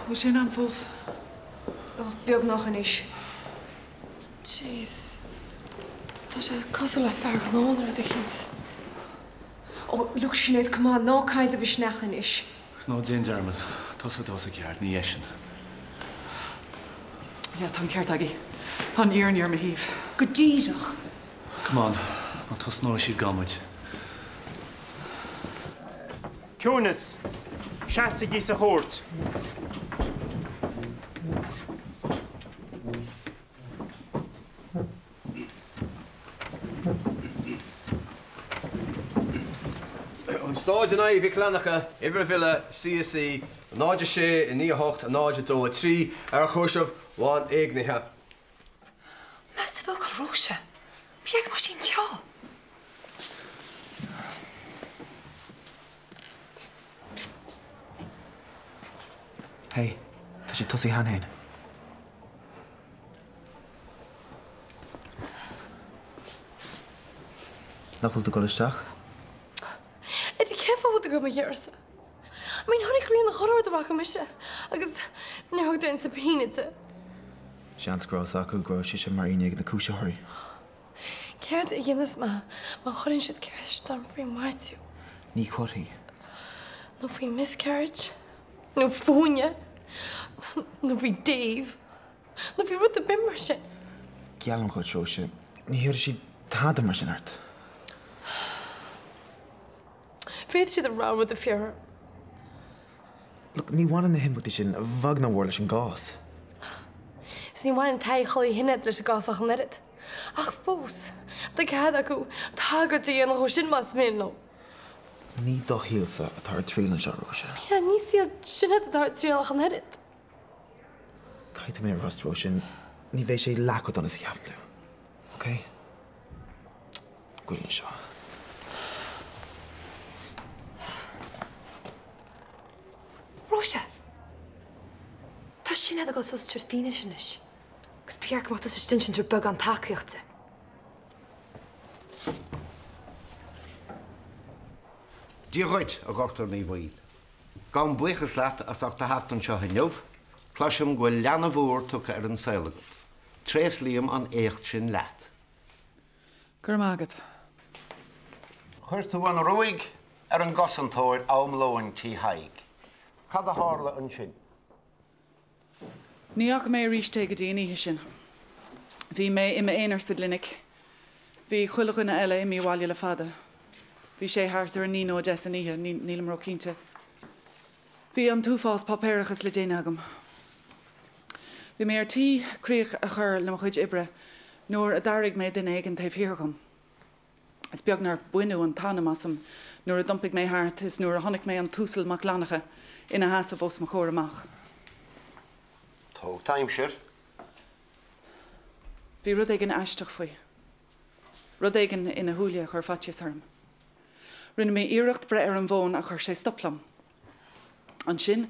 Hoe is je naam, Vos? Beag nog eens. Jeez. Dat is een kassel vergen onder de kind. Oh, look, je net, come on, no kind of a snachen is. There's no ginger, but tussen dozen keert niet eschen. Ja, tan keert agi. Tan eer neer me hief. Gedizig. Come on, want tussen nooit je gammetje. Kunis, chassis is a hoort. Stáid in éh bhícleannacha, ibre bhile CSC, náide sé in 9 náide dó 3 ar chuisimh bháin éagnithe. Las de boek roosje. Beag maar zien tja. Hey, tá sé tosaí hain. Nachfuil tú go isteach? Het ik heb wat ik op mijn jerse. Mijn honey green de horror te wakken misje. Agus nu houdt in te pinete. Seans gros acu gro si sé mar inig na cúise thoirí. Cead I gginnis ma chorin siad ceir stam frí maitú. Ní chuirthaí. No frí miscarriage. No fóne. No frí Dave. No frí rud a bimmer sin. Cealan chuid tro sé. Ní hirir si táda mar sin art. Féidir siad a rá rud a fear. Look, ní bhain na himputa sin a bhag na bhórla sin gás. Sní bhain an taigh choí hinad leis a gásach an erid. Ach fós. Da cead acu tágartaí an chuis sin mas méló. Ní dó híalsa atá ar trílan seo roise. Ja, ní siad sinad atá tríalach an erid. Caite mé ar rostro sin, ní bheith sé leacad an is i cheapn tú. OK? Gúilin seo. Roise. Tá sinad a go sos tuair fine sin is. Gus Pierre má is stin sin tuair bug an takeíochta. Dí roiid a gachtar ní bhíd. Gan buchas leat as ach haftan seo hinneomh, Cláisiom go leanna bhór tucha ar an saoilagad. Trés líam an écht sin leat. Gur mágad. Chuirta bhain roiig ar an gosantóir amlóin tí haig. Cad a hála an sin. Ní ach mé ríiste go daoine sin. Bhí mé imime éonar sa glinic. Bhí chuilechuna eile imí bháile le fada. Bhí sé thart ar ní nó deas aníthe nílam rocínte. Bhí an túfás papéirechas le déine agam. Bhí mé ar tí críoch a chur le chuid ibre nuair a darig mé duine ag an taobh hiarcham. Is beagnar buinú an tanamasam nuair a dumpig mé hart is nuair a tháinig mé an túsal mac lanacha ina háasa bhós mo chóir amach. Tóg taimsir. Bhí rud ag an aisteach faoi. Rud ag an ina thuúile chur fatíos orm. Rinne mé iirecht bre ar an bhón a chur sé stoplam. An sin,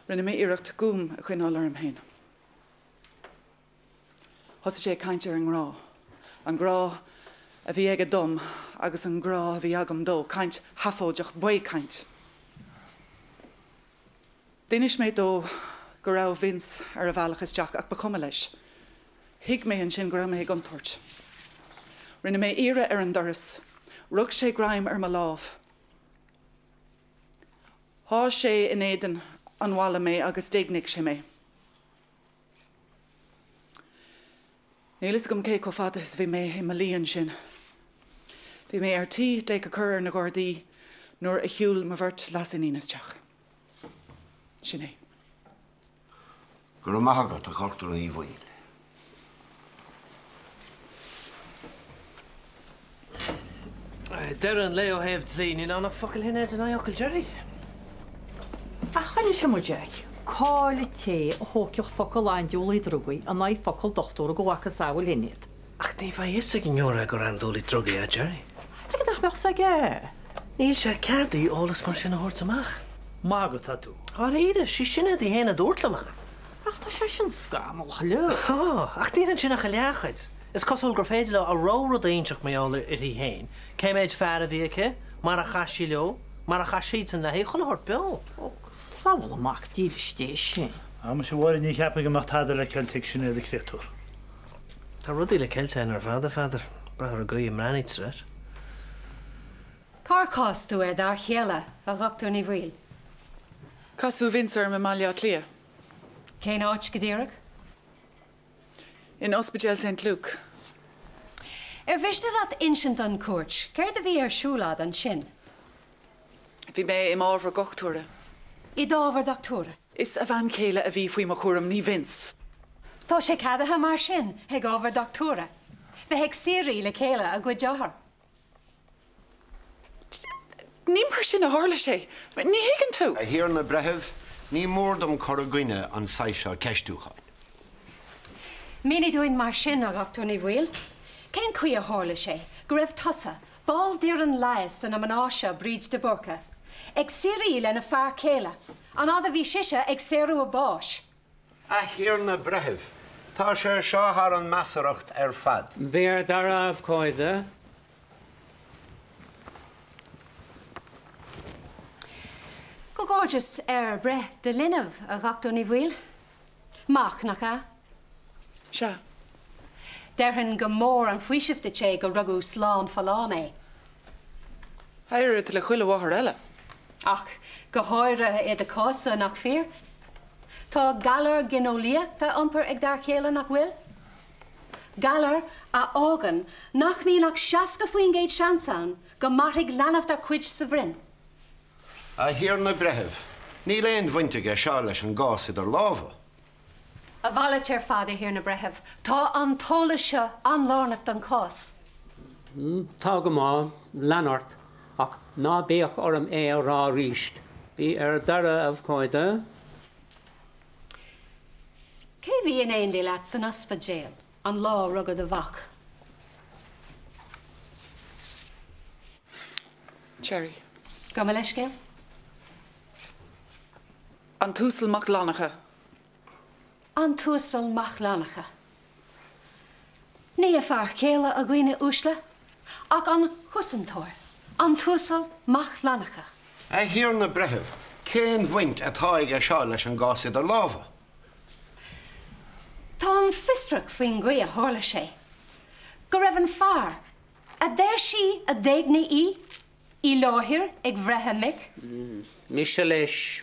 rinne mé iirecht gúm a chuinál orm héin. Thosa sé cainte ar an grá. An grá a bhí ag a dom agus an grá a bhí agam dó, caint hafóideach buí caint. Déanais mé dó go raibh Vince ar a bhealachas Jack ach ba cuma leis. Hiig mé an sin go raibh mé ag antúirt. Rinne mé ire ar an doras, rug sé graim ar ma lámh. Thá sé in éidean an bhalla mé agus déagnic sé mé. Nílas gom cé cofatas bhí mé i malíonn sin. Bhí mé ar tí le go chur na Gardaí nuair a hiúil mar bhirt lasanínasteach. Sin é. Gur maithagad a gachtar ní bhíd. Darren Leo have three in on a fucking hinhead and I Uncle Jerry. A chuine sem Jack. Cála té a hóceoch focail aindúlaí drúgaí a ná focail dochtúra go bhacha sábhail hinnéad. Ach, ní bhaid is ag ngeora go randúlaí drúgaí a Jerry. Tá go dach sa gé. Níl sé cadaí ólas mar sin a thuirt amach. Mágad tá tú. Á réide, sí sinna dí héna dúirtla má. Ach tá sé sin scámal chalú. Ach níann sin a chaleachaid. Is cosúil gur féidir le a róra daonseach méála i rí héin. Céim éid fear a bhíocha, mar a chaisí leo, mar a chaisíid an le hé chun a thuirt be. Sábhail amach díristé sin. Am se bhir ní ceappa go mar taidir le Celtic sin éad créatúr. Tá rudí le ceilte ar fáidir brethar a gaí mranit réir. Carcás tú dar chéile a gachtar ní bhil. Casú vinsar me malia clia. Cén áit go ddíireach? In Hospital St. Luke. Bhiste dat insint an cuairt, céir a bhí ar siúlad an sin. Bhí mé im ábhar gochtúra. I dábhar doctúra. Is a bhain céile a bhí faoi mo chóram ní vins. Tá sé cadatha mar sin ag ábhar doctúra. Bheit ag sirí le céile a go dearthar. Ní mar sin a hála sé, ní higann tú. A hir na bretheh, ní mór dom coragine an saise ceistúchain. Míní dúin mar sin a gachtar ní bhil. Cén cuí a hála sé, go raibh tusa, ball dír an leas den am an áise bríd de burca. Ag sirí le na fear céile, an áda bhí siise ag séú a báis. A hir na bretheh, tá sé seothar an measaracht ar fad. Béar darabh cóide. Go gorgeous ar breth de linmh a gachtar ní bhil. Mach nach a? Se. Derhan go mór an fuisifte sé go rugú slán falán é. Éirid le chuile bhthar eile. Ach, go háire é de cása nach fér. Tá galar ginolíochta ampar ag dar chéile nach bhfuil. Galar a ágan nach mí nach seaca faoin géid seansan go marthaigh leanamh dar cuid sa bhrin. A hir na bretheh, ní léon bhaintige seo leis an gás idir lábha. A bhaile ar fada hir na bretheh, tá an tóla seo an lárnacht an cás. Tá go má leanart ach ná béoch orm é a rá ríist. Bhí ar dara ah cóide. Cé bhí in éon dé leat san ospa jail, an lá rugad a bhach. Cherry. Go me leis céil? An túsal mac lánacha. An túsal mac lánacha. Ní a fear céile a gcuine úsle, ach an chusantóir. An túsal mac lánacha. A hir na bretheh, cén bhaint atá ag seo leis an gás idir lábha. Tá an fistrach faoin gcuí a hála sé. Go raibh an fear, a déir si a déagna I láthir ag bhreithe mic. Mis se leis.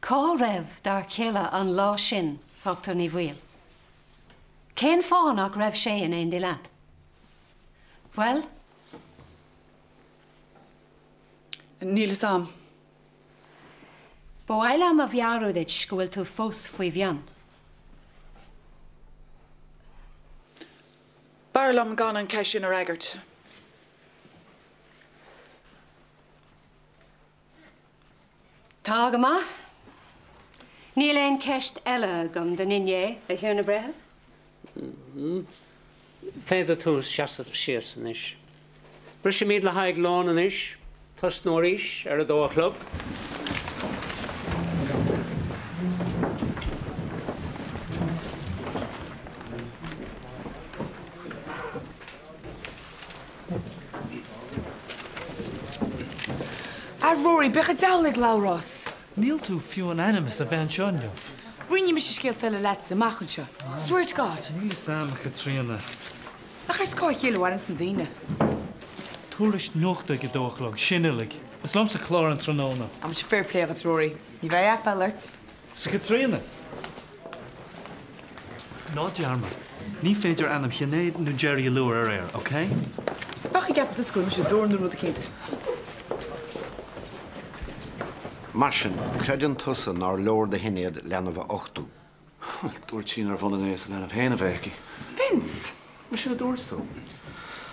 Cá raibh dar chéile an lá sin thugtar ní bhil. Cén fánach raibh sé in éon dé leat? Well? Níl sam. Bóile am a bhearúid go bhfuil tú fós faoi bhean. Barlam gan an ceisisin ar aigart. Tá go maith? Níl éon ceist eile gom den inné a hir na bretheh? Féidir tú seaamh sios an is. Bris sé míad le haig lán an is, tá snóiris ar a dóchlub. Rory, becha dalig Lauros. Níl tú fiú an animus a bhean seoinmh. Rinne me sé scéal teile leat sa machanse. Swear to God. Níl sam Catriona. Ach ar scá chéile an san daine. Túris nuachta go dóchlog, sinnilig. Is lom sa chlár an tróna. Am sé fair play agat Rory. Ní bheith a fellar. Sa Catriona. Ná dearma. Ní féidir anam chinnéad nó Jerry luair ar air, OK? Bach I gap at school, me sé dúr na rud a cins. Marsin, credan tusan ar leor de hinnéad leanamh 8ú. Dúirt sin ar bhna éis leanamh héana bhéici. Vince! Mar sin a dúirtú?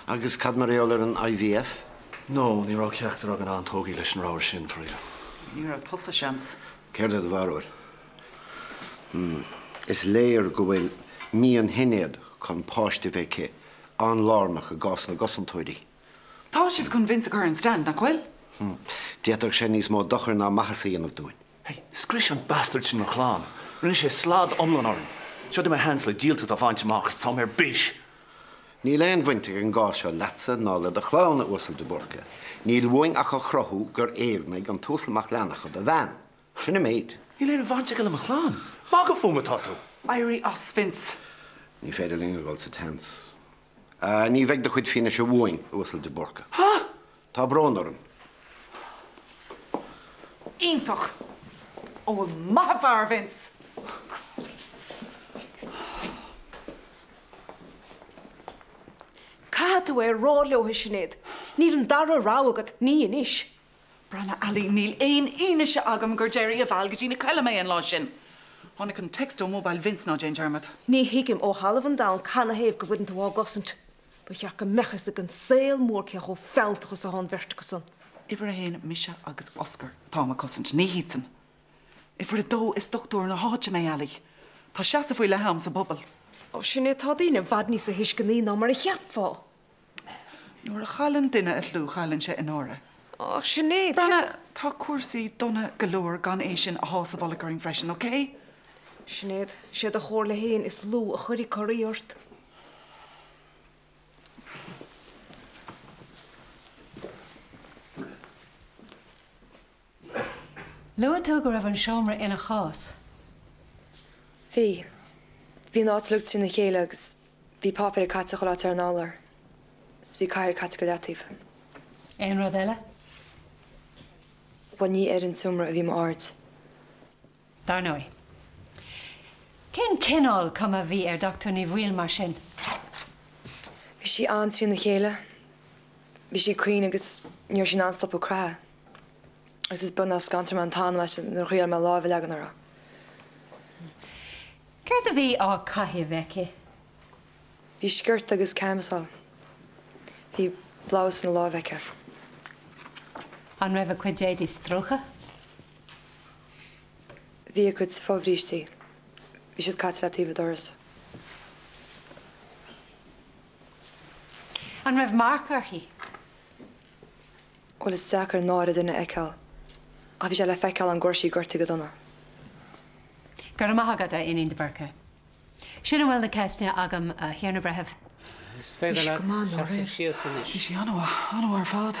Agus cad mar réolar an IVF? No, ní rá ceachtar ag an antógaí leis an ráir sin for you. Ní ra tusa seans. Céir a bharúir. Is léir go bhfuil mí an hinnéad chun páiste bhéice an lárnach a gás na gosantóidí. Tá sibh chun Vince a an stand nach bhfuil? Déadar sé níos mó dochar ná machasa dhéanamh dúin. Hey, scris an bastard sin ar chláán. Rinne sé slád omlan orm. Seo mé hens le díalta a bhaint amachchas tá ar bis. Ní léon bhainte an gá seo leatsa ná le de chláánna uasal de borca. Níl bhain a chu chrothú gur éagnaigh an túsalach leanach a bhean. Sinna méid. Ní léon bhainte go le chláán. Má go fuma táú. Airí as Vince. Ní féidir lína gáil sa tens. Ní bheith de chuid fine se bhhain uasal de borca. Ha? Tá brán orm. Ítach. Ó mahafar Vince. Cadú é ráleo sinnéad. Níl an dara rágad ní inis. Brana Ali níl éon ine se agam gur Jerry a bhil go dtína ceile mé an lá sin. Tháinig an text ó mobile Vince ná Jane Jarmad. Ní hiigim ó halhan dá canna héh go bhfuin tú ágosint. Ba cheach go mechas ag an saoil mór ceach ó feltachas a hán vertechasan. Ifar a héin Misha agus Oscar tá a cosint ní hísan. Ifar a dó is dochtúir na háte mé Ali. Tá seasa faoi le ham sa bobbal. Ó sinné tá daine bhd ní sa hiiscaní ná mar a cheapá. Nuair a chalann duine a tlú chalann sé in ára. Ó sinné Brana tá cuasaí donna galúir gan é sin a hása bhla goring freisin, oké? Sinnéad siad a chóir le héin is lú a chuirí choíort. Lua tú go raibh an seomra ina chás. Bhí nálucht sin na chéile agus bhí papir a caite go látar an álar. Bhí caiir caite go leatíh. Éon rud eile? Ba ní ar an túmra a bhí mar ard. Dar nói. Cén cinál cum a bhí ar Dr. ní bhfuil mar sin? Bhí sí antíí na chéile. Bhí sí cuioine agus níor sin anstop ó crá. Agus is buna scantar an tána nar chuir me lábh legan ara. Ceirt a bhí á caithí bheice? Bhí scirt agus caimesáil. Bhí blás na lábheice. An raibh a chuid éad is trocha? Bhí a chud fóbhríistí. Bhí siad caite leatíh doras. An raibh marcarthaí? Bhfuil is deachar nára duine eiceáil. A bhí sé le feiceáil an gcuirsaí gortaí go donna. Gur maithagad a inon de barca. Sin bhfuil na ceistne agam a chearna brethebh. Is féidir le sios in Bhí sí anhar fád.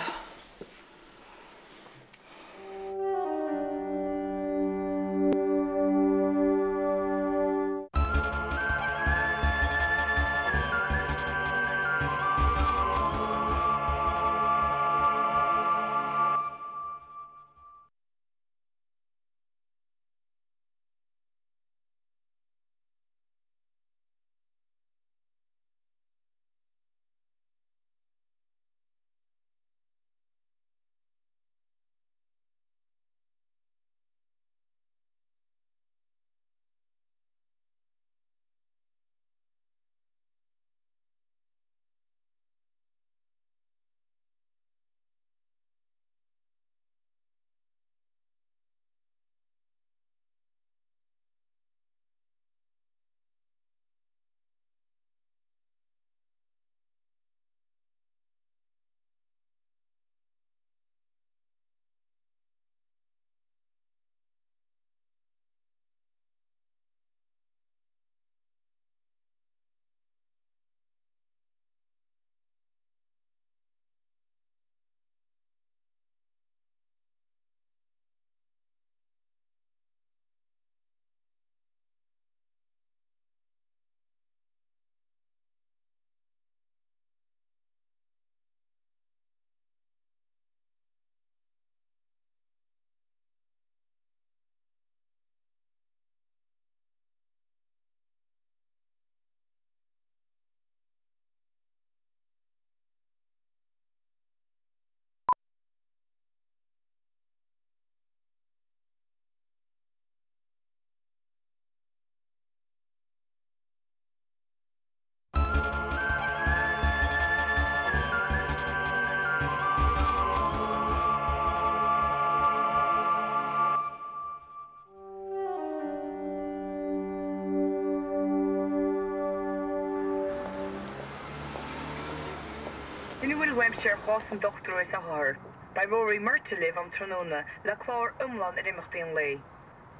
Ina bhfuil weimsear chás an dochtú is a thir, ba róirí mirte libh am tróna le chlár umlan ar imachtaí lei.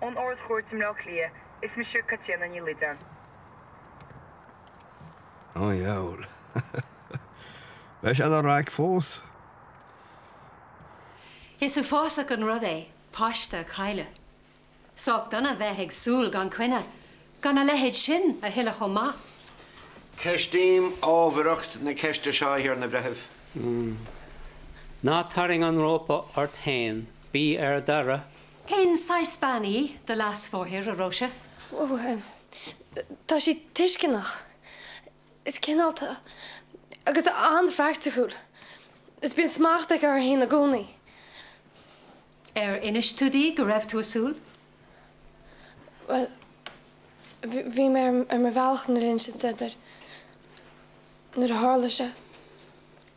An áras chuirtim le lia is me siúr catíana ní lidan. Ó jaúil. Leis an ráig fós? Is ú fása an rud é, páiste chaile. Soach donna bheith ag súil gan cuine, gan a lehéid sin a hiile chomh maith. Ceistím ábhaireacht na ceiste seo hir na bretheh. Ná taring an rópa ort hain, bí dara. Cén saispaní de las fóthir a Róise? Tá sí tuiscinnach. Is cinálta. Agus an freachtaúil. Is bíon smacht ag ar hén na gcónaí. Inis túdaí go raibh tú asúl? Well, bhí mé ar mar bhealach na rin sin idir. Na hála se.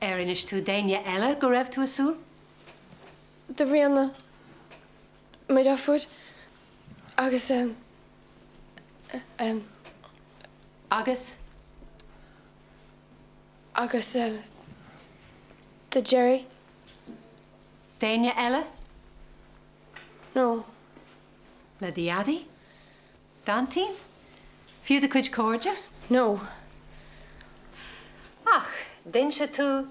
Inis tú daine eile go raibh tú asúl? De bhríanna mé dáfuid agus agus de Jerry. Daine eile? No. Le diadi? Dantín? Fiú de cuid cóide? No. Ach, din se tú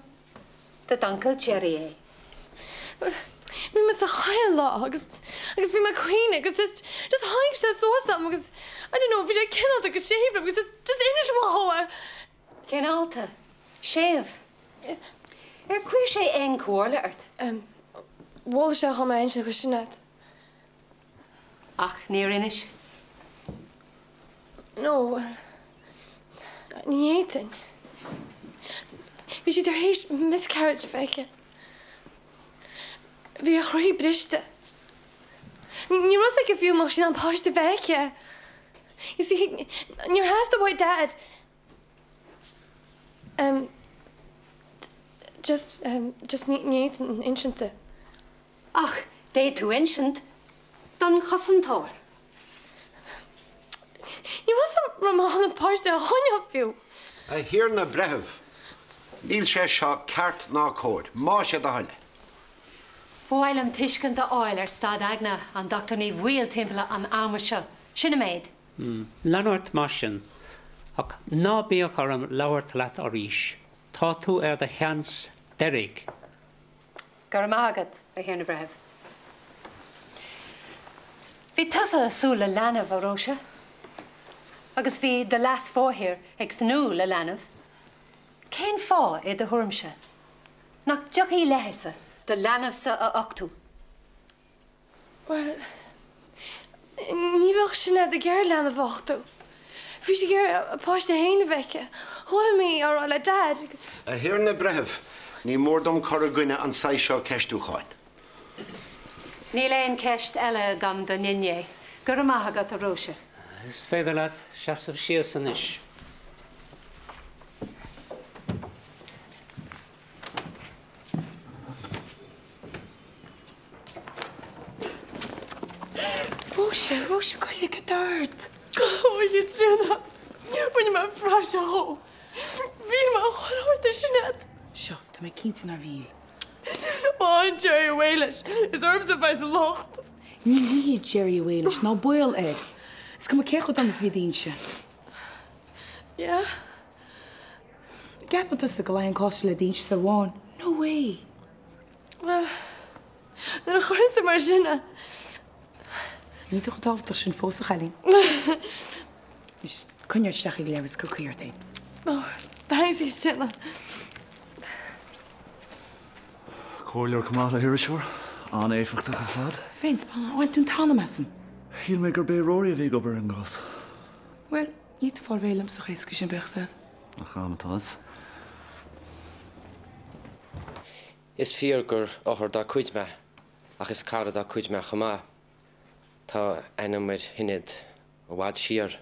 de Uncle Jerry é. Bhí me sa chail lá agus bhí me cuioine agus just haing se sósam agus I don't know, bhí sé cinálta go séomh agus just inis máthóa. Cinálta? Séamh? Cuir sé ein cóirla ort? Bhil se go mé sin go sinad. Ach, níor inis? No, ní éitin. Bhí si tar hééis miscarriage feice. Bhí a chraí briste. Ní ros ag a fiú mar sin an páiste feice. You see, your has the white dad. Just ní éitin insinnta. Ach, dé tú insint? Don chasantáir. Ní ros ramán an páiste a choine fiú. A hir na bretheh. Níl sé seo ceart ná cóid, má sé do haile. Bhil an tuiscin de áil ar stad agna an Dr. ní bhfuil timpla an amar seo. Sinna méid? Leanúirt mar sin, ach ná bíoch arm leabhart leat a ríis. Tá tú ar de cheans derig. Gur mágad a hir na bretheh. Bhí tasa asúil le leanamh a Róise, agus bhí de las fóthir ag thnú le leanamh. Cén fá é de thuirmse? Nach deochaí leithéasa de leanamh sa a octú. Well, ní bhah sinna a ggéir leanamh octú. Bhí sé gur a páiste héana bheice. Thula mí ar le dad. A hir na bretheh, ní mór dom coragine an saith seo ceistúcháin. Ní léon ceist eile gam do ninné, gur maithagad a Róise. Is féidir leat seasamh sios san is. Róise, coile go dart. Je tréna. Bhaine mar fráise ho. Bhí mar choirta sinad. Seo, tá mé cinnta ar bhíl. An Jerry Wailis is ormsa bheith locht. Ní hí Jerry Wailis, ná buil é. Is go céchod an is bhí díse. Yeah? Gapanta sa go leon cáiste le díse sa bháin. No way. Well, na chuirsa mar sinna. Ní tú táftar sin fósa chalín. Is chuneir seach ag leras go cuiir é. Thanks í sinna. Cóirlear cumála hir seoir, an éifeachta go fad. Féins, bhain tún tána mesan. Híl mé gur bé róí a bhí go bar an gás. Well, ní tú fáil bhélam sa chéisci sin bechsa. A chamatás. Is fíor gur áthar dá cuid me, ach is cara dá cuid me chumá. Tá einam mar hinad a bhád siar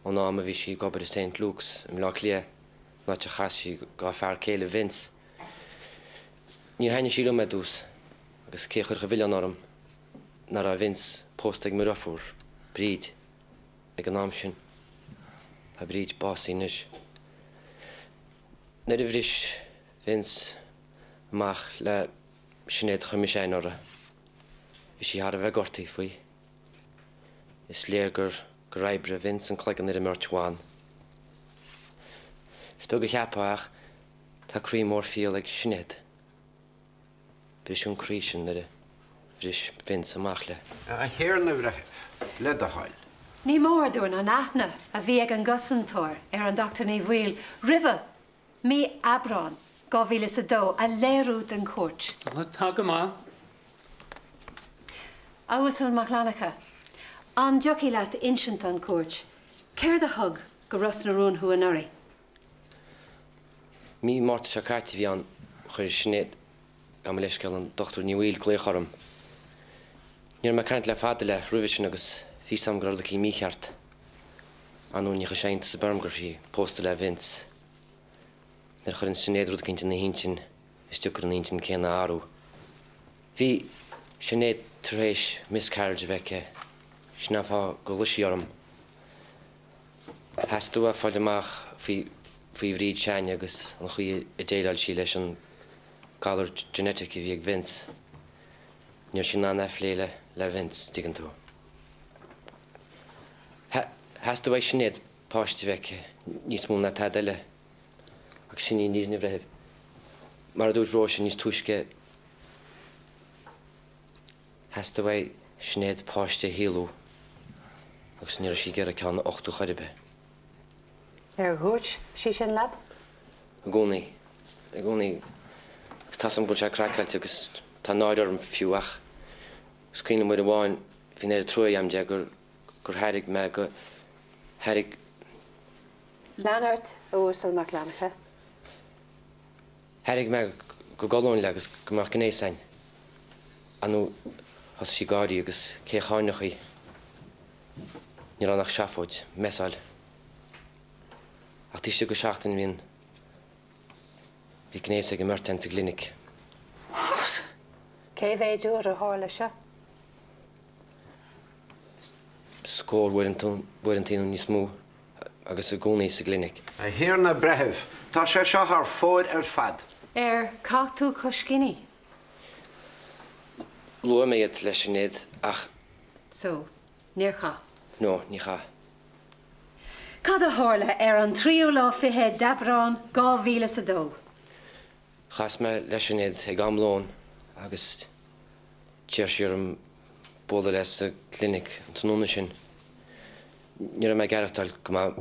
an ná a bhí sí gobar i St. Luke's im lá lia ná te chaisí gá fear céile Vince. Ní haine sí me dús agus céchar go bhile orm nar a Vince post ag mar rafúr bríd ag an am sin a bríd básínis. Nar a bhris Vince amach le sinnéad chumis éinora. Bhí sí har a bheith gortaí faoi. Is léir gur raibre Vince an chlegan ar a martháin. Is beag go cheapach tá crí mór fial ag sinnéad. Bhís an crí sin ar a bhris Vince amach le. A hir na bretheh. Le a hail. Ní mór dún an aithne a bhí ag an gosantóir an Dr. Ní Bhil Rive mí Abrán 2002 a léirú den cuat. Tá go má. Áhasúil Maclanacha, an joci leat insint an cuat, céir a thug go ros na rún hu an orí. Mí máirta se caite bhí an chuir snéad am leisceil an Dr. Ní Bhil Gléochorm. Níor me caint le fada le ruhisin agus hí sam grada cí mícheart. Anú ní chaséint sa bermgur sí pósta le Vince. Nar chuir an snéad rud cinnte na hintin is tucar an hintin céna áú. Bhí snéad tréis miscarriage bheice snáfá go luisi orm. Hasú a fáil amach fhí bhríd seine agus an chuí i déileáil sí leis an galar genetic i bhí ag Vince. Níor sin ná léile le Vince digan tú. Hasú é snéad páiste bheice níos mú na tadaile ag sin í níos na bhrethibh. Mar a dús róise níos túisce hasú é snéad páiste hílú agus níor sí gur a ceanna 8 charibe. Thuirt sí sin lab? A gcónaí. Agus tá sam búil se cracailte agus tá náidir an fiúach. Gus cíine muid amháin hí néad trúi am de gur thairg me go thairg. Leanart Uasail Maclanacha. Thairg me go galón le agus go mar gnééis sein. Anú has sí gádaí agus cé cháinnachaí. Ní annach seafóid, mesáil. Ach tíiste go seachtain bhíon bhí gnééis ag martain sa glinic. What? Cé bhéidúr a hála se? Scór buintínú níos mú agus a gcónaí sa glinic. A hir na brethibh, tá sé seo ar fóid ar fad. Catú coscinní? Lua mé iad leis snéad ach... So, níor cha? No, ní cha. Cad a hála an tríú lá fithe Dabrán 2002. Chas me leis snéad ag amlón agus tíir siar an bóla leis a clinic an tóna sin. Níor a me garachtáil go mar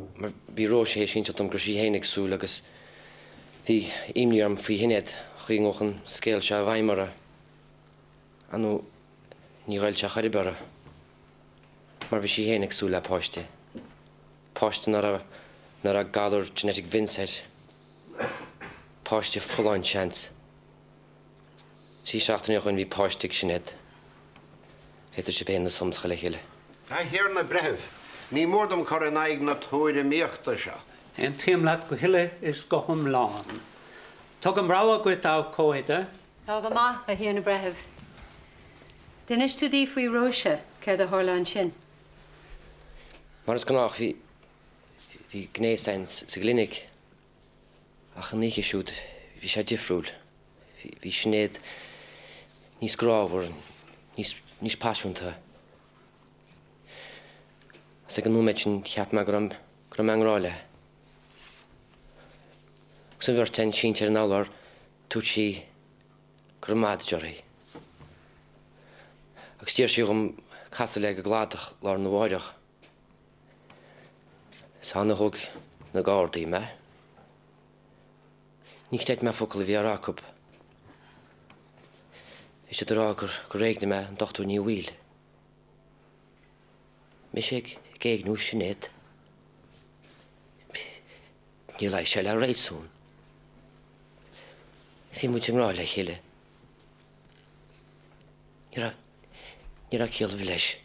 bhí rós hééis sin am gur sí héananig súil agus bhí imní am fao hinéad chuoch an scéal se a bhaimara anú ní gáil se charibara. Mar bhí sí héananig súil le páiste. Páiste nar a galar genetic Vince. Páiste full-on chance. Sí seachtaí chuin bhí páiste sinnéad. Féidir sé béna somscha le chéile. A hir na brethibh, ní mórdom chur an aig na tóir míochta se. An tíimlaat go hiile is go thomláin. Tá an bráha go á cóide? Tá go maith a hir na brethibh. Den is tú dí faoi róise céir a hála an sin. Mar is gannách hí gnééistein sa glinic ach an níche siúd hí sé difriúil. Bhí snéad níos grábhar, níos pasisiúnta. Sa an núméid sin cheap me gur am anráile. Gus an bhar ten sínte an álar tuaird sí gur mád deoraí. Agus tíir sí gom casa le go gládach lár na bháideach. Sána thug na gáirdaí me. Ní téit me focail a bhí arácub. Is sé rá gur réigna me an Dr. Ní Bhil. Mi sé géagnú sinnéad. Ní leith sé le réitsún. Bhí muid an rá le chéile. Ní ra céal bhí leis.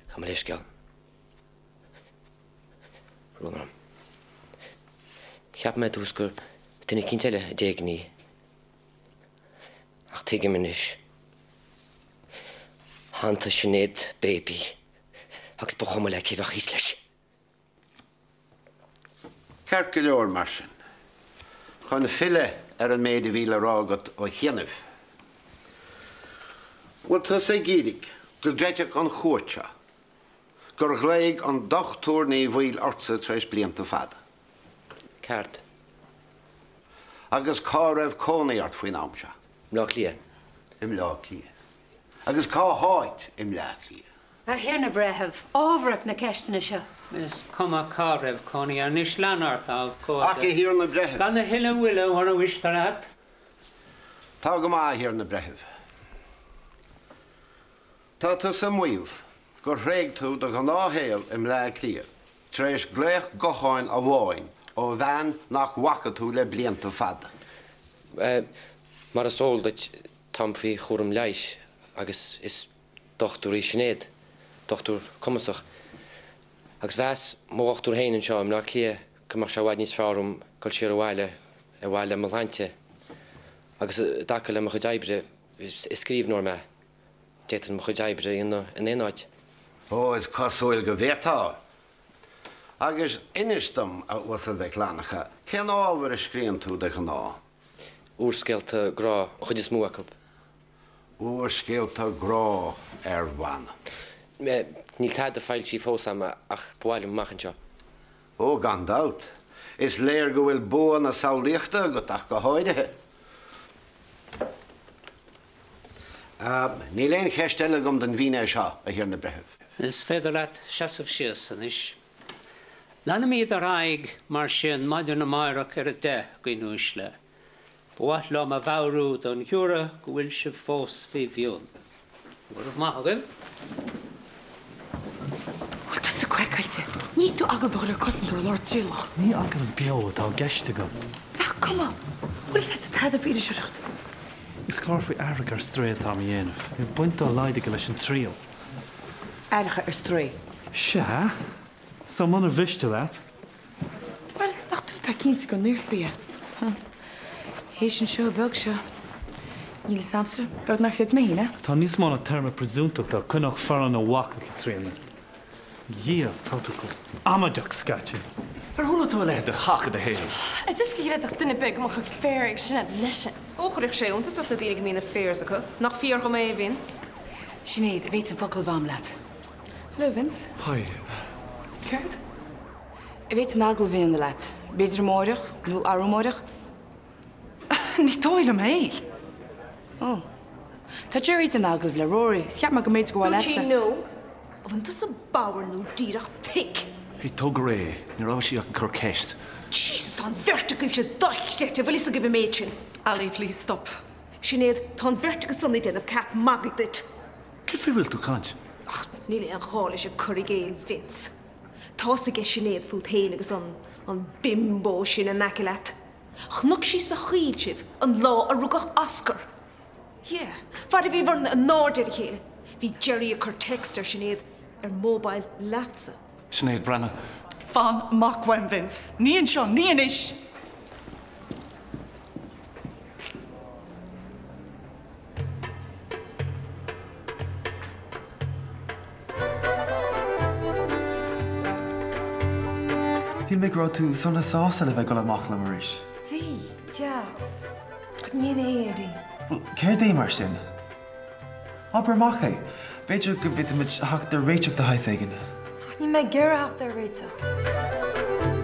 Cá leis geall. Rúnam. Cheap me dús gur duine cinnteile a déagní. Ach tuige minis. Hanta sinnéad baby. Agus ba chuma le céh chís leis. Ceir go leor mar sin. Chun fille ar an méid a bhíle rágad ó chéanamh. Bhfuil tá sé gírig gur dreideach an chuirte. Gur ghlaigh an Dr. Ní Bhil orsa treis blianta fada. Ceart. Agus cá raibh cónaí ort faoin am se. Mlách lia. im láclí. Agus cá háid im láclí. A hir na bretheh, ábhreacht na ceistena seo. Is cuma caribh coní ar níos leanart á có. Ach I hir na bretheh. Gan na hiile bhuiile ar a bhuiisteart. Tá go má hir na bretheh. Tá tú sa muomh gur réig tú do go náhéal im láclí. Tréis gléich goáin a bháin ó bhean nach wacha tú le blianta fada. Mar is tóil dat tam fi chóm leis agus is dochtúí snéad, dochtú cumasach. Agus bheas móchtú héanaan seo am nach lia cumach se bhaid níos fearm goil siar bhile malhainte. Agus dacha le mo chu daibre is scríbhnóir me. Déan mo chu daibre in éáid. Ó, is cosúil go bhétá. Agus inistam a uasal bheith leanacha, cén ábhar a scríonn tú de go ná? Úrscéalta grá chud is múachab. Úrscéalta grá ar bhana. Níl tad a fáil sí fósam ach bháilm machchanseo. Ó, gan dát. Is léir go bhfuil buan na saolaíochta go ach go háidethe. Ní léon cheistile gom den bhíine seo a hir na bretheh. Is féidir leat seasamh sios an is. Lena míad ar aig mar sin maidir na maireach ar a de go núis le. Bhaith le a bhharú don thiúra go bhfuil se fós fé bhiún. Gurh maithagah? Tá sa cuaicalte. Ní tú agah bhar a cosintú Lord Trílach. Ní agah an beá tá geiste go. Ach, cuma. Bhfuil sa tad a fíidir seacht. Is clár faoi airg ar stréad tá dhéanamh. I buinte leidig leis an tríal. Aircha ar stré. Se? Sa man a bhiiste leat? Well, nach tú tá cínta go níor fia. Hééis an seo beg seo. Níl samstra, beg nach réad méine? Tá níos mána terma presúntaach tá chunnach fearan a wacha go tréna. Díal tá tú go amadeach scaite. Ar thula tú le de chacha de héil. Is if go réadach duine beg amach fér ag sinna leisin. Óchairich sé úntas a dtíag mína férs acu, nach fíor go mé vins. Sinead, a bhéit an focail bham leat. Hello, Vince. Hi. Ceart? A bhéit an agla bhíon na leat. Beidir móireach, nó arú móireach? Ní tóil am héil. Ó. Tá Jerry an aglah le Rory. Siap me go méid go bhil leatsa. No. A bhain tas a báir nó díreach tic. Hí tug ré, ní rá sí an chur ceist. Jesus, tá vertigus sé daichte bhil is a go bh méid sin. Ali, please stop. Sinead, tá vertigus sanna déanamh cap magad dit. Cé fé bhfuil tú cant? Ach, níl an chála sé curigéil Vince. Tá sa ggé Sinead fút héin agus an bimbo sin a naci leat. Ach, nuk sí sa chuil sibh an lá a rugach Oscar. Yeah, far a bhí bharn an náidir chéile. Bhí Jerry a chur text ar Sinead ar mobile leatsa. Sinead Brenna. Fan machaim, Vince. Níon seo, níon is. Hí mé rá tú sanna sása le bheith go amach le maris. Bhí, ja. Níon éirí. Céir é mar sin? Aber maché, beidir go bhit mit haach de réiteach de hais aigen. Ní mé ggéireach ar réiteach.